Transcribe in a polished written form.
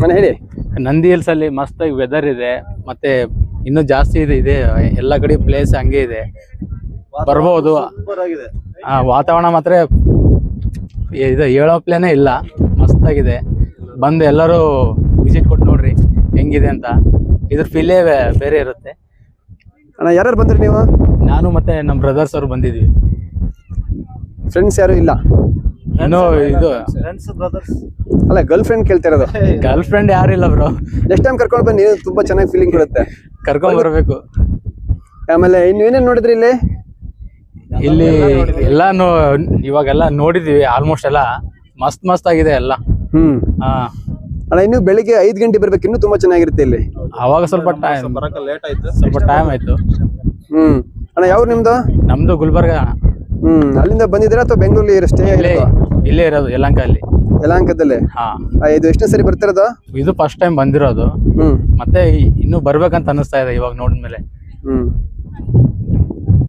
ಮನೆ ಹೇಳಿ. ನಂದಿ ಹಿಲ್ಸ್ ಅಲ್ಲಿ ಮಸ್ತ್ ವೆದರ್ ಇದೆ, ಮತ್ತೆ ಇನ್ನೂ ಜಾಸ್ತಿ ಇದೆ ಎಲ್ಲ ಕಡೆ ಪ್ಲೇಸ್ ಹಂಗೆ ಇದೆ, ಬರ್ಬೋದು. ವಾತಾವರಣ ಮಾತ್ರ ಇದು ಹೇಳೋ ಪ್ಲೇನೇ ಇಲ್ಲ, ಮಸ್ತಾಗಿದೆ. ಬಂದು ಎಲ್ಲರೂ ವಿಸಿಟ್ ಕೊಟ್ಟು ನೋಡ್ರಿ ಹೆಂಗಿದೆ ಅಂತ. ಇದ್ರ ಫೀಲೇ ಬೇರೆ ಇರುತ್ತೆ. ಅಣ್ಣ ಯಾರ್ಯಾರು ಬಂದ್ರಿ ನೀವು? ನಾನು ಮತ್ತೆ ನಮ್ಮ ಬ್ರದರ್ಸ್ ಅವರು ಬಂದಿದ್ವಿ. ಫ್ರೆಂಡ್ಸ್ ಯಾರು ಇಲ್ಲ? ಇನ್ನೂ ಇದು ಅಲ್ಲ, ಗರ್ಲ್ ಫ್ರೆಂಡ್ ಕೇಳ್ತಾ ಇರೋದು. ಗರ್ಲ್ ಫ್ರೆಂಡ್ ಯಾರಿಲ್ಲ ಬ್ರೋ. ನೆಕ್ಸ್ಟ್ ಟೈಮ್ ಕರ್ಕೊಂಡು ಬನ್ನಿ, ತುಂಬಾ ಚೆನ್ನಾಗಿ ಫೀಲಿಂಗ್ ಕೊಡುತ್ತೆ. ಕರ್ಕೊಂಡ್ ಬರ್ಬೇಕು. ಆಮೇಲೆ ಇನ್ನೇನೇನು ನೋಡಿದ್ರಿ ಇಲ್ಲಿ? ಇಲ್ಲಿ ಎಲ್ಲಾನು ಇವಾಗೆಲ್ಲ ನೋಡಿದೀವಿ ಆಲ್ಮೋಸ್ಟ್ ಎಲ್ಲ. ಮಸ್ತ್ ಆಗಿದೆ ಎಲ್ಲ. ಅಣ್ಣ ಇನ್ನು ಬೆಳಿಗ್ಗೆ 5 ಗಂಟೆ ಬರ್ಬೇಕು, ಇನ್ನೂ ತುಂಬಾ ಚೆನ್ನಾಗಿರುತ್ತೆ ಇಲ್ಲಿ. ಅವಾಗ ಸ್ವಲ್ಪ ಟೈಮ್ ಆಯ್ತು. ಅಣ್ಣ ಯಾವ್ದು ನಿಮ್ದು? ನಮ್ದು ಗುಲ್ಬರ್ಗ. ಅಲ್ಲಿಂದ ಬಂದಿದ್ದೀರಾ ಅಥವಾ ಬೆಂಗಳೂರಲ್ಲಿ ಸ್ಟೇ? ಇಲ್ಲೇ ಇರೋದು ಯಲಹಂಕಲ್ಲಿ. ಯಲಹಂಕದಲ್ಲಿ? ಇದು ಎಷ್ಟನೇ ಸರಿ ಬರ್ತಿರೋದು? ಇದು ಫಸ್ಟ್ ಟೈಮ್ ಬಂದಿರೋದು. ಮತ್ತೆ ಇನ್ನು ಬರ್ಬೇಕಂತ ಅನಿಸ್ತಾ ಇದೆ ಇವಾಗ ನೋಡಿದ್ಮೇಲೆ.